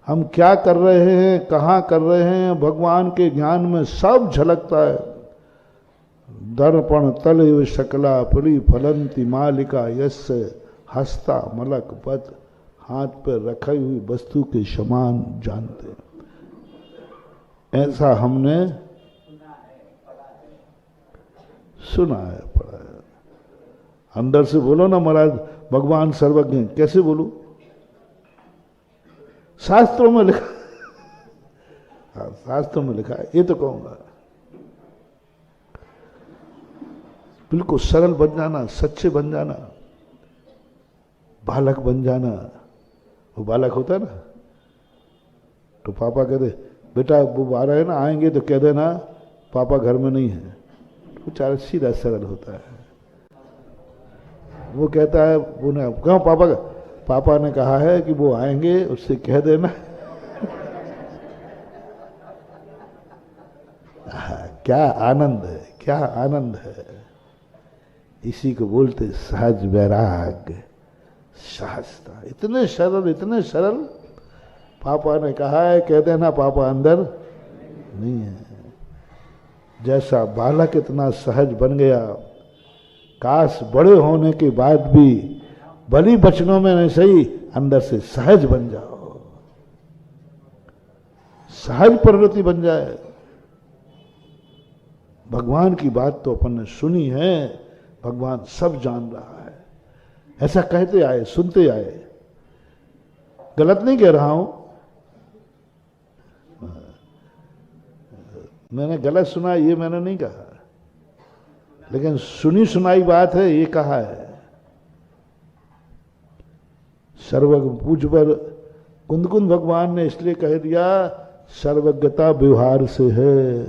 हम क्या कर रहे हैं, कहां कर रहे हैं, भगवान के ज्ञान में सब झलकता है। दर्पण तले शकला परी फलंती मालिका यश हस्ता मलक पद, हाथ पर रखी हुई वस्तु के समान जानते हैं। ऐसा हमने सुना है, पढ़ा है। अंदर से बोलो ना महाराज भगवान सर्वज्ञ। कैसे बोलूं? शास्त्रों में लिखा, हाँ शास्त्रों में लिखा है, ये तो कहूंगा। बिल्कुल सरल बन जाना, सच्चे बन जाना, बालक बन जाना। वो बालक होता है ना, तो पापा कहते बेटा वो आ रहे हैं ना, आएंगे तो कह देना पापा घर में नहीं है। बेचारा सीधा सरल होता है। वो कहता है वो ना क्यों पापा ने कहा है कि वो आएंगे, उससे कह देना। क्या आनंद है, क्या आनंद है। इसी को बोलते सहज वैराग्य, सहजता। इतने सरल, इतने सरल। पापा ने कहा है कह देना पापा अंदर नहीं है। जैसा बालक इतना सहज बन गया, काश बड़े होने के बाद भी भली बचनों में नहीं सही अंदर से सहज बन जाओ, सहज प्रवृत्ति बन जाए। भगवान की बात तो अपन ने सुनी है, भगवान सब जान रहा है, ऐसा कहते आए, सुनते आए। गलत नहीं कह रहा हूं, मैंने गलत सुना ये मैंने नहीं कहा, लेकिन सुनी सुनाई बात है, ये कहा है। सर्वज्ञ पूज पर कुंद भगवान ने इसलिए कह दिया सर्वज्ञता व्यवहार से है।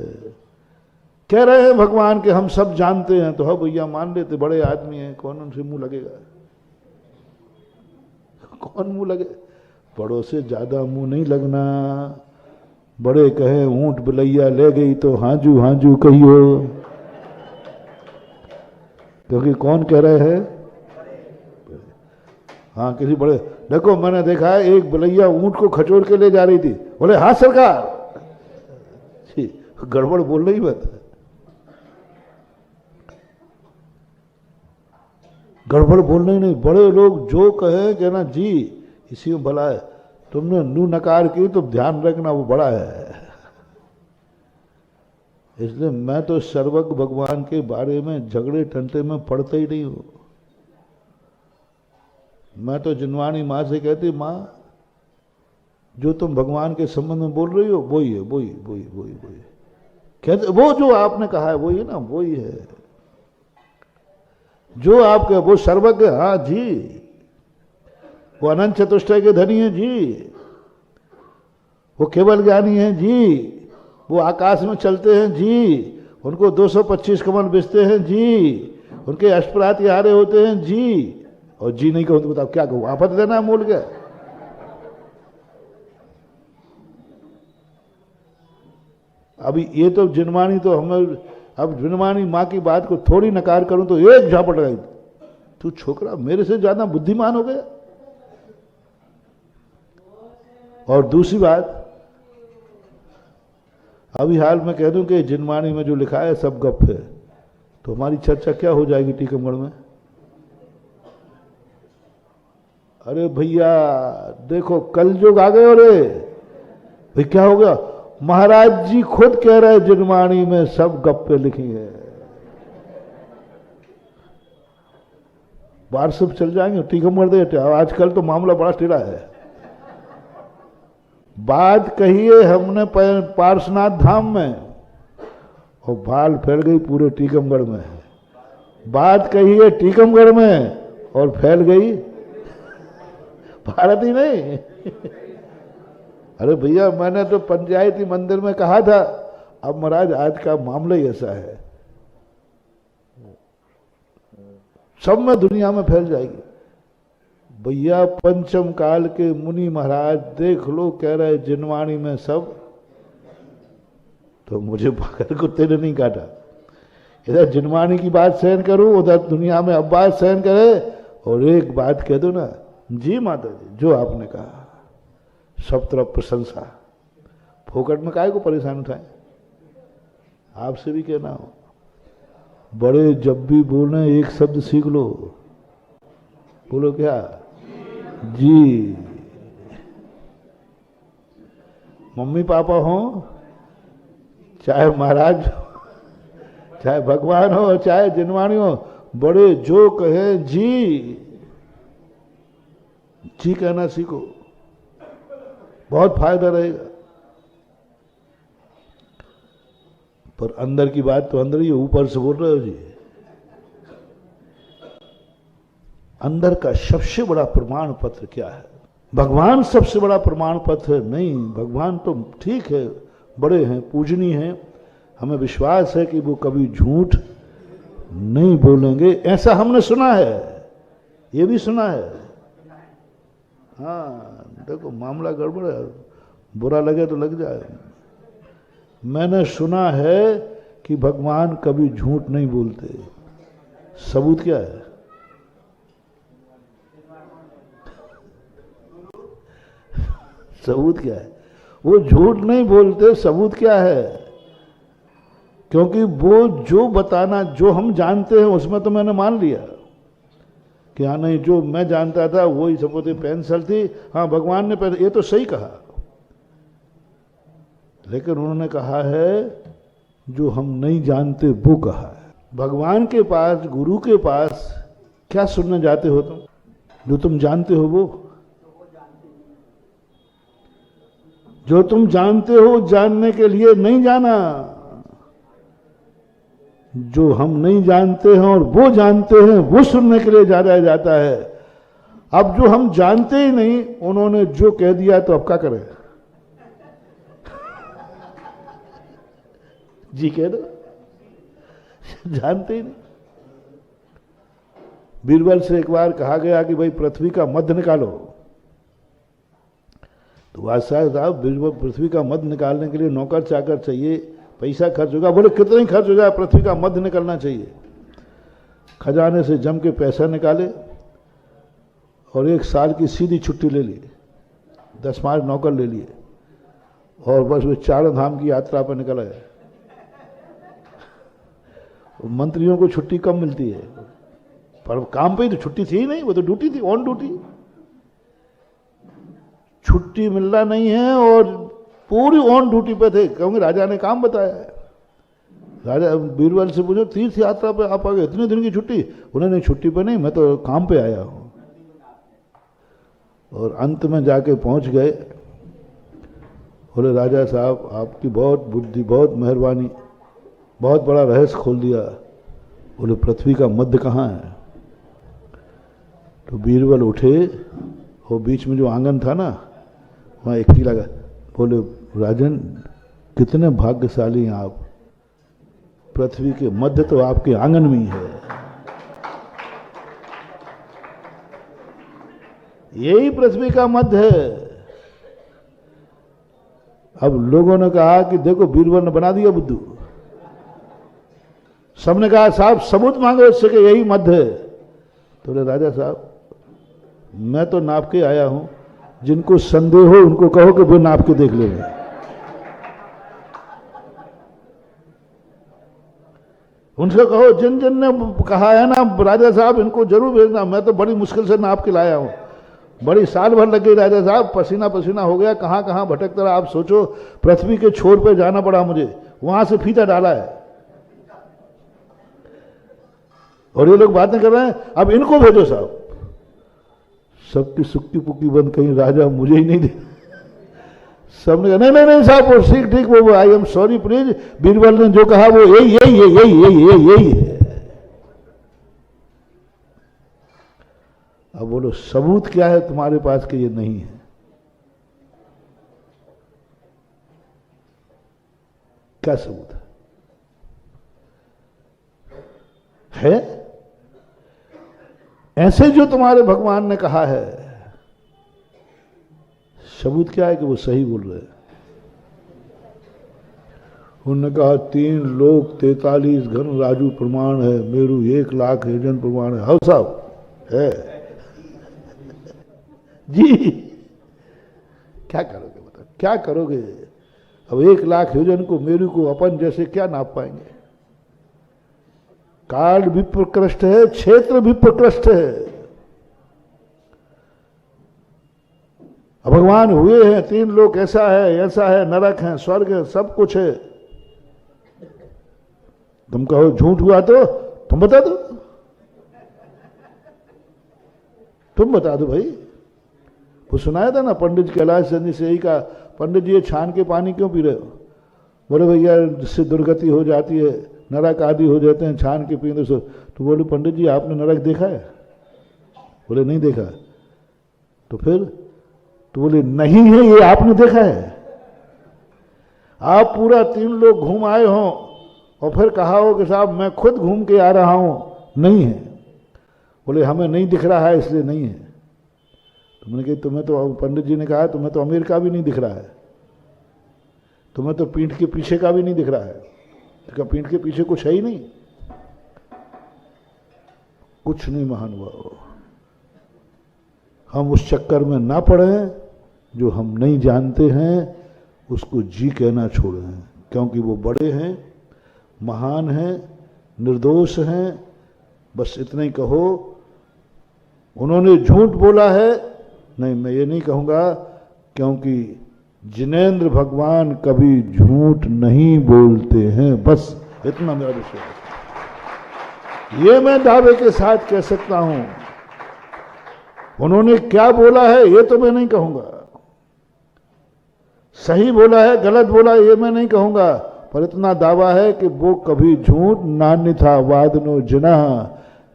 कह रहे हैं भगवान के हम सब जानते हैं, तो हाँ भैया मान लेते, बड़े आदमी हैं, कौन उनसे मुंह लगेगा, कौन मुंह लगे। बड़ों से ज्यादा मुंह नहीं लगना। बड़े कहे ऊंट बिलैया ले गई तो हाजू हाजू कहियो, क्योंकि कौन कह रहे हैं, हाँ किसी बड़े। देखो मैंने देखा है एक बिलैया ऊंट को खचोर के ले जा रही थी, बोले हाँ सरकार, गड़बड़ बोल रही बात, गड़बड़ बोलना ही नहीं। बड़े लोग जो कहे कहना जी इसी में भला है, तुमने नू नकार की तो ध्यान रखना वो बड़ा है। इसलिए मैं तो सर्वज्ञ भगवान के बारे में झगड़े टंटे में पड़ता ही नहीं हूं। मैं तो जिनवाणी माँ से कहती, माँ जो तुम भगवान के संबंध में बोल रही हो वही है, वही कहते, वो जो आपने कहा है वही है ना, वही है जो आपके, वो सर्वज्ञ, हाँ जी, वो अनंत चतुष्टय के धनी है जी, वो केवल ज्ञानी है जी, वो आकाश में चलते हैं जी, उनको 225 कमल बेचते हैं जी, उनके अष्टपराति हारे होते हैं जी। और जी नहीं कहूं तो बताओ क्या कहूं, आफत देना मूल गया। अभी ये तो जिनवाणी तो हमें, अब जिनवाणी माँ की बात को थोड़ी नकार करूं तो एक झापट लगाई, तू छोकरा मेरे से ज्यादा बुद्धिमान हो गया। और दूसरी बात, अभी हाल में कह दूं कि जिनवाणी में जो लिखा है सब गप है, तो हमारी चर्चा क्या हो जाएगी टीकमगढ़ में? अरे भैया देखो कलयुग आ गए। अरे भाई क्या हो गया? महाराज जी खुद कह रहे जिनवाणी में सब गप्पे लिखी है। वार्षिक चल जाएंगे टीकमगढ़ दे। आजकल तो मामला बड़ा टेढ़ा है। बात कहिए हमने पार्श्वनाथ धाम में और बाल फैल गई पूरे टीकमगढ़ में। बात कहिए टीकमगढ़ में और फैल गई भारत ही नहीं। अरे भैया मैंने तो पंचायती मंदिर में कहा था, अब महाराज आज का मामला ही ऐसा है, सब में दुनिया में फैल जाएगी। भैया पंचम काल के मुनि महाराज देख लो कह रहे जिनवाणी में सब, तो मुझे पकड़ कुत्ते ने नहीं काटा। इधर जिनवाणी की बात सहन करूं, उधर दुनिया में अब बात सहन करे। और एक बात कह दो ना, जी माता जी जो आपने कहा सब तरफ प्रशंसा, फोकट में काहे को परेशान उठाए। आपसे भी कहना हो, बड़े जब भी बोलने एक शब्द सीख लो। बोलो क्या? जी। मम्मी पापा हो, चाहे महाराज, चाहे भगवान हो, चाहे जिनवाणी हो, बड़े जो कहे जी जी कहना सीखो, बहुत फायदा रहेगा। पर अंदर की बात तो अंदर ही, ऊपर से बोल रहे हो जी। अंदर का सबसे बड़ा प्रमाण पत्र क्या है? भगवान सबसे बड़ा प्रमाण पत्र नहीं। भगवान तो ठीक है, बड़े हैं, पूजनीय हैं, हमें विश्वास है कि वो कभी झूठ नहीं बोलेंगे, ऐसा हमने सुना है, ये भी सुना है। हाँ देखो मामला गड़बड़ है, बुरा लगे तो लग जाए। मैंने सुना है कि भगवान कभी झूठ नहीं बोलते। सबूत क्या है? सबूत क्या है? वो झूठ नहीं बोलते, सबूत क्या है? क्योंकि वो जो बताना, जो हम जानते हैं उसमें तो मैंने मान लिया कि हाँ नहीं, जो मैं जानता था वही सबूत। पेंसिल थी, हाँ भगवान ने ये तो सही कहा, लेकिन उन्होंने कहा है जो हम नहीं जानते वो कहा है। भगवान के पास, गुरु के पास क्या सुनने जाते हो तुम? जो तुम जानते हो वो, जो तुम जानते हो जानने के लिए नहीं जाना। जो हम नहीं जानते हैं और वो जानते हैं वो सुनने के लिए जाया जाता है। अब जो हम जानते ही नहीं, उन्होंने जो कह दिया तो अब क्या करें? जी कह दो, जानते ही नहीं। बीरबल से एक बार कहा गया कि भाई पृथ्वी का मध्य निकालो, तो बादशाह साहब बीरबल पृथ्वी का मध्य निकालने के लिए नौकर चाकर चाहिए, पैसा खर्च होगा। बोले कितना ही खर्च हो जाए, पृथ्वी का मध्य निकलना चाहिए। खजाने से जम के पैसा निकाले और 1 साल की सीधी छुट्टी ले ली, 10-5 नौकर ले लिए और बस वे 4 धाम की यात्रा पर निकल आए। मंत्रियों को छुट्टी कम मिलती है, पर काम पे ही तो छुट्टी थी ही नहीं, वो तो ड्यूटी थी, ऑन ड्यूटी। छुट्टी मिलना नहीं है और पूरी ऑन ड्यूटी पे थे, क्योंकि राजा ने काम बताया है। राजा बीरबल से पूछो तीर्थ यात्रा पे आप आ गए, इतने दिन की छुट्टी? उन्होंने छुट्टी पे नहीं, मैं तो काम पे आया हूं। और अंत में जाके पहुंच गए। बोले राजा साहब आपकी बहुत बुद्धि, बहुत मेहरबानी, बहुत बड़ा रहस्य खोल दिया। बोले पृथ्वी का मध्य कहाँ है? तो बीरबल उठे, वो बीच में जो आंगन था ना, वहाँ एक कीला लगा। बोले राजन कितने भाग्यशाली हैं आप, पृथ्वी के मध्य तो आपके आंगन में ही है। यही पृथ्वी का मध्य है। अब लोगों ने कहा कि देखो बीरबल ने बना दिया बुद्धू। सबने कहा साहब सबूत मांगो इससे कि यही मध्य है। तो बोले राजा साहब मैं तो नाप के आया हूं, जिनको संदेह हो उनको कहो कि वो नाप के देख लेंगे। उनसे कहो जिन जिन ने कहा है ना राजा साहब इनको जरूर भेजना, मैं तो बड़ी मुश्किल से नाप के लाया हूं, बड़ी साल भर लग गई राजा साहब, पसीना पसीना हो गया, कहां कहां भटकता रहा। आप सोचो पृथ्वी के छोर पे जाना पड़ा मुझे, वहां से फीता डाला है। और ये लोग बातें कर रहे हैं, अब इनको भेजो साहब। सबकी सुक्की पुक्की बंद, कहीं राजा मुझे ही नहीं दे। सबने कहा नहीं नहीं साहब वो ठीक ठीक, वो I am sorry please, Birbal ने जो कहा वो यही यही यही यही यही यही है। अब बोलो सबूत क्या है तुम्हारे पास कि ये नहीं है? क्या सबूत है? ऐसे जो तुम्हारे भगवान ने कहा है, सबूत क्या है कि वो सही बोल रहे हैं? उन्होंने कहा 3 लोक 43 घन राजू प्रमाण है, मेरू 1 लाख योजन प्रमाण है। हाँ साहब है जी। क्या करोगे बताओ, क्या करोगे? अब 1 लाख योजन को मेरू को अपन जैसे क्या नाप पाएंगे? काल भी प्रकृष्ट है, क्षेत्र भी प्रकृष्ट है। अब भगवान हुए हैं 3 लोक, ऐसा है, नरक है, स्वर्ग है, सब कुछ है। तुम कहो झूठ हुआ तो तुम बता दो, तुम बता दो भाई। वो सुनाया था ना पंडित कैलाश चंद्र से यही कहा, पंडित जी ये छान के पानी क्यों पी रहे हो? बोले भैया जिससे दुर्गति हो जाती है, नरक आदि हो जाते हैं, छान के पीने से। तो बोले पंडित जी आपने नरक देखा है? बोले नहीं देखा। तो फिर? तो बोले नहीं है, ये आपने देखा है? आप पूरा 3 लोग घूम आए हो और फिर कहा हो कि साहब मैं खुद घूम के आ रहा हूं, नहीं है। बोले हमें नहीं दिख रहा है इसलिए नहीं है। तुमने कहा तुम्हें तो पंडित जी ने कहा तुम्हें तो अमेरिका भी नहीं दिख रहा है, तुम्हें तो पीठ के पीछे का भी नहीं दिख रहा है। तो पीठ के पीछे कुछ है ही नहीं, कुछ नहीं महानुभाव। हम उस चक्कर में ना पड़े, जो हम नहीं जानते हैं उसको जी कहना छोड़ें, क्योंकि वो बड़े हैं, महान हैं, निर्दोष हैं। बस इतना ही कहो। उन्होंने झूठ बोला है, नहीं मैं ये नहीं कहूंगा, क्योंकि जिनेंद्र भगवान कभी झूठ नहीं बोलते हैं। बस इतना मेरा विश्वास, ये मैं दावे के साथ कह सकता हूं। उन्होंने क्या बोला है ये तो मैं नहीं कहूंगा, सही बोला है गलत बोला ये मैं नहीं कहूंगा, पर इतना दावा है कि वो कभी झूठ नान्यथा वादनो जिना,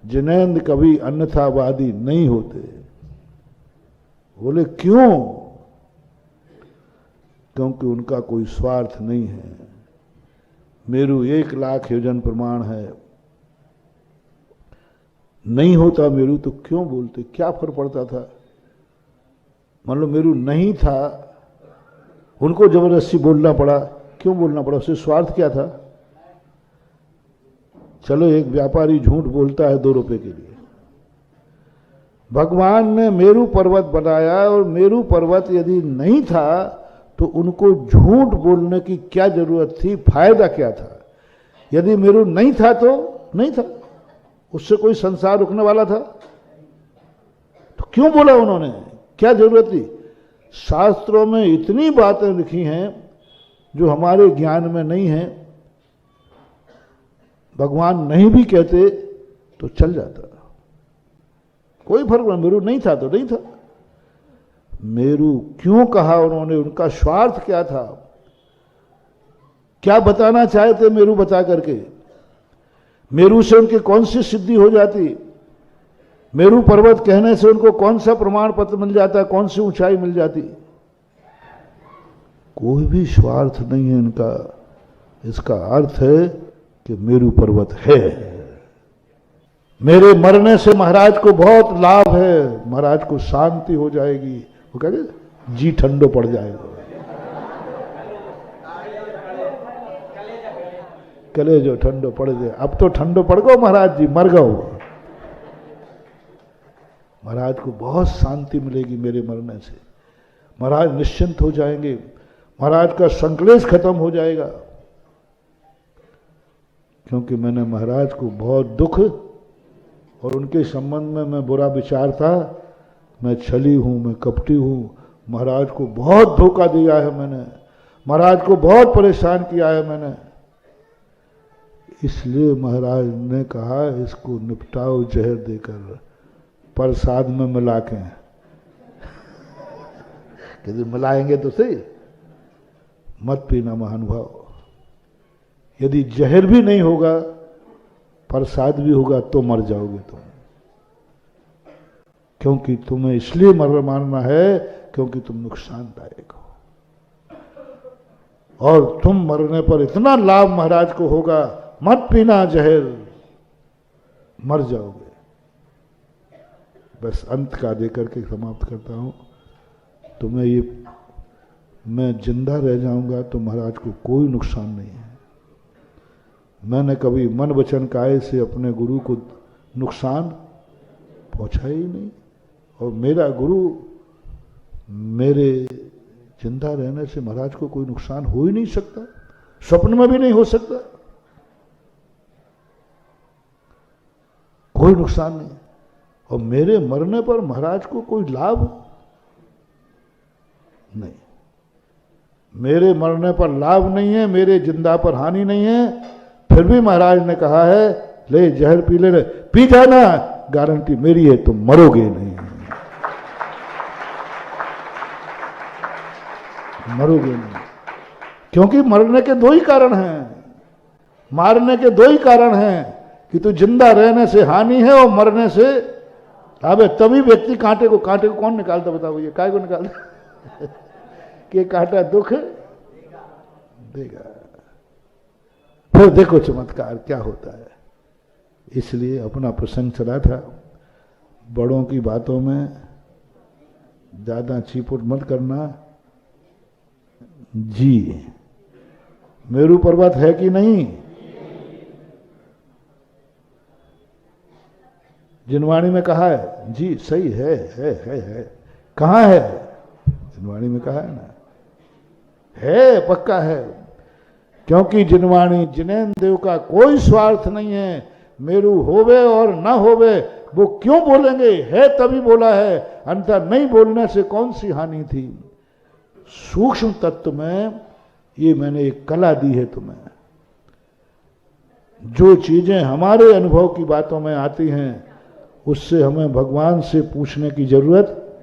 जिनेंद्र कभी अन्यथावादी नहीं होते। बोले क्यों? क्योंकि उनका कोई स्वार्थ नहीं है। मेरू 1 लाख योजन प्रमाण है, नहीं होता मेरू तो क्यों बोलते? क्या फर्क पड़ता था? मान लो मेरू नहीं था, उनको जबरदस्ती बोलना पड़ा, क्यों बोलना पड़ा? उससे स्वार्थ क्या था? चलो एक व्यापारी झूठ बोलता है 2 रुपए के लिए, भगवान ने मेरू पर्वत बनाया और मेरू पर्वत यदि नहीं था तो उनको झूठ बोलने की क्या जरूरत थी? फायदा क्या था? यदि मेरू नहीं था तो नहीं था, उससे कोई संसार रुकने वाला था? तो क्यों बोला उन्होंने? क्या जरूरत थी? शास्त्रों में इतनी बातें लिखी हैं जो हमारे ज्ञान में नहीं है। भगवान नहीं भी कहते तो चल जाता, कोई फर्क नहीं। मेरू नहीं था तो नहीं था। मेरू क्यों कहा उन्होंने, उनका स्वार्थ क्या था, क्या बताना चाहे थे मेरू बता करके? मेरू से उनकी कौन सी सिद्धि हो जाती? मेरू पर्वत कहने से उनको कौन सा प्रमाण पत्र मिल जाता, कौन सी ऊंचाई मिल जाती? कोई भी स्वार्थ नहीं है इनका। इसका अर्थ है कि मेरू पर्वत है। मेरे मरने से महाराज को बहुत लाभ है, महाराज को शांति हो जाएगी। वो कहते जी ठंडो पड़ जाएगा, कले जो ठंडो पड़ जाए। अब तो ठंडो पड़ गो महाराज जी, मर गो। महाराज को बहुत शांति मिलेगी मेरे मरने से, महाराज निश्चिंत हो जाएंगे, महाराज का संक्लेश खत्म हो जाएगा। क्योंकि मैंने महाराज को बहुत दुख और उनके संबंध में मैं बुरा विचारता, मैं छली हूं, मैं कपटी हूं, महाराज को बहुत धोखा दिया है मैंने, महाराज को बहुत परेशान किया है मैंने। इसलिए महाराज ने कहा इसको निपटाओ जहर देकर, प्रसाद में मिला के। यदि मिलाएंगे तो सही, मत पीना महानुभाव। यदि जहर भी नहीं होगा, प्रसाद भी होगा तो मर जाओगे तुम। क्योंकि तुम्हें इसलिए मर मारना है क्योंकि तुम नुकसानदायक हो, और तुम मरने पर इतना लाभ महाराज को होगा। मत पीना जहर, मर जाओगे। बस अंत का देकर के समाप्त करता हूं। तुम्हें ये, मैं जिंदा रह जाऊंगा तो महाराज को कोई नुकसान नहीं है। मैंने कभी मन वचन काये से अपने गुरु को नुकसान पहुंचा ही नहीं, और मेरा गुरु, मेरे जिंदा रहने से महाराज को कोई नुकसान हो ही नहीं सकता, स्वप्न में भी नहीं हो सकता, कोई नुकसान नहीं। और मेरे मरने पर महाराज को कोई लाभ नहीं, मेरे मरने पर लाभ नहीं है, मेरे जिंदा पर हानि नहीं है। फिर भी महाराज ने कहा है ले जहर पी ले, पी जाना, गारंटी मेरी है तुम मरोगे नहीं, मरोगे नहीं। क्योंकि मरने के दो ही कारण हैं, मारने के दो ही कारण हैं, कि तू जिंदा रहने से हानि है और मरने से। अबे तभी व्यक्ति कांटे को कौन निकालता बताओ, ये काय को निकालता? कि कांटा दुख देगा। फिर देखो चमत्कार क्या होता है। इसलिए अपना प्रसंग चला था, बड़ों की बातों में ज्यादा चीपुट मत करना। जी मेरू पर्वत है कि नहीं? जिनवाणी में कहा है जी, सही है। कहाँ है? जिनवाणी में कहा है ना, है, पक्का है। क्योंकि जिनवाणी जिनेन्द्र देव का कोई स्वार्थ नहीं है। मेरू होवे और ना होवे वो क्यों बोलेंगे, है तभी बोला है, अन्यथा नहीं बोलने से कौन सी हानि थी। सूक्ष्म तत्व में ये मैंने एक कला दी है तुम्हें। जो चीजें हमारे अनुभव की बातों में आती हैं उससे हमें भगवान से पूछने की जरूरत,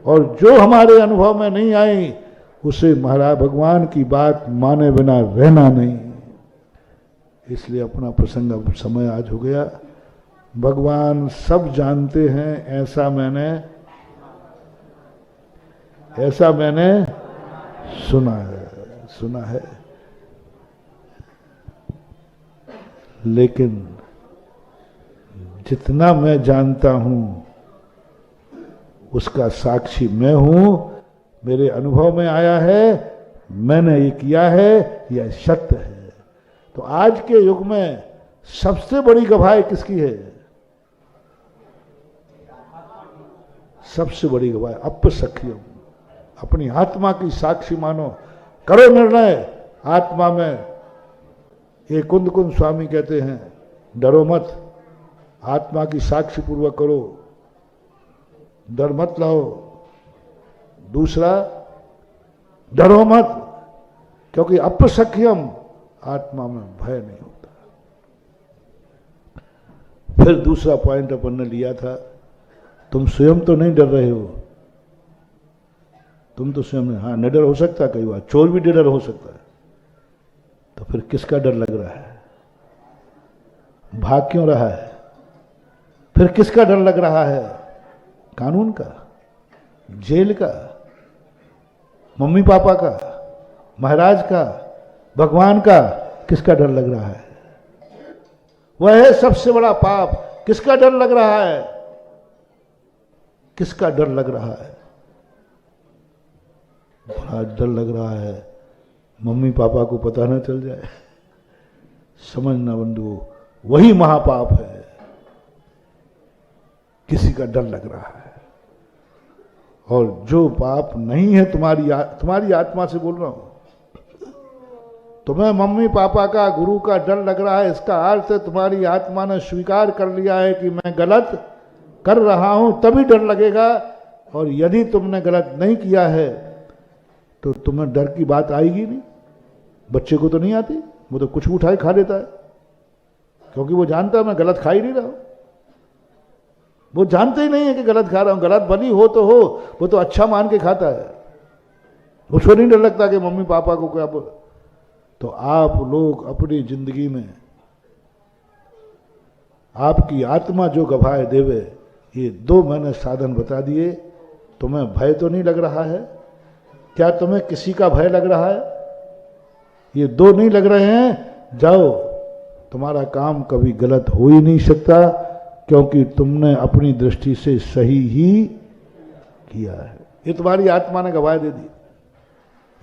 और जो हमारे अनुभव में नहीं आई उसे महाराज भगवान की बात माने बिना रहना नहीं। इसलिए अपना प्रसंग, अब समय आज हो गया। भगवान सब जानते हैं ऐसा मैंने सुना है। लेकिन जितना मैं जानता हूं उसका साक्षी मैं हूं, मेरे अनुभव में आया है, मैंने ये किया है, यह सत्य है। तो आज के युग में सबसे बड़ी गवाही किसकी है? सबसे बड़ी गवाही अपसख्यम, अपनी आत्मा की साक्षी मानो, करो निर्णय आत्मा में। ये कुंद स्वामी कहते हैं डरो मत, आत्मा की साक्षी पूर्वक करो, डर मत लाओ। दूसरा, डरो मत, क्योंकि अपसख्यम, आत्मा में भय नहीं होता। फिर दूसरा पॉइंट अपन ने लिया था, तुम स्वयं तो नहीं डर रहे हो, तुम तो स्वयं, हाँ निडर हो सकता है, कई बार चोर भी निडर हो सकता है, तो फिर किसका डर लग रहा है? भाग क्यों रहा है? फिर किसका डर लग रहा है? कानून का, जेल का, मम्मी पापा का, महाराज का, भगवान का? किसका डर लग रहा है? वह है सबसे बड़ा पाप। किसका डर लग रहा है? किसका डर लग रहा है? बड़ा डर लग रहा है मम्मी पापा को पता ना चल जाए। समझना बंधु, वही महापाप है। किसी का डर लग रहा है। और जो पाप नहीं है, तुम्हारी आत्मा से बोल रहा हूं, तुम्हें मम्मी पापा का, गुरु का डर लग रहा है, इसका अर्थ है तुम्हारी आत्मा ने स्वीकार कर लिया है कि मैं गलत कर रहा हूं, तभी डर लगेगा। और यदि तुमने गलत नहीं किया है तो तुम्हें डर की बात आएगी नहीं। बच्चे को तो नहीं आती, वो तो कुछ उठाए खा लेता है, क्योंकि वो जानता है मैं गलत खा ही नहीं रहा हूं। वो जानते ही नहीं है कि गलत खा रहा हूं। गलत भली हो तो हो, वो तो अच्छा मान के खाता है, उसको नहीं डर लगता कि मम्मी पापा को क्या बोल। तो आप लोग अपनी जिंदगी में आपकी आत्मा जो गवाह देवे, ये 2 मैंने साधन बता दिए। तुम्हें भय तो नहीं लग रहा है? क्या तुम्हें किसी का भय लग रहा है? ये 2 नहीं लग रहे हैं, जाओ, तुम्हारा काम कभी गलत हो ही नहीं सकता, क्योंकि तुमने अपनी दृष्टि से सही ही किया है। ये तुम्हारी आत्मा ने गवाह दे दी।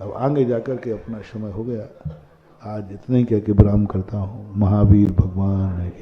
अब आगे जाकर के अपना समय हो गया। आज इतने ही कह के विराम करता हूं। महावीर भगवान है।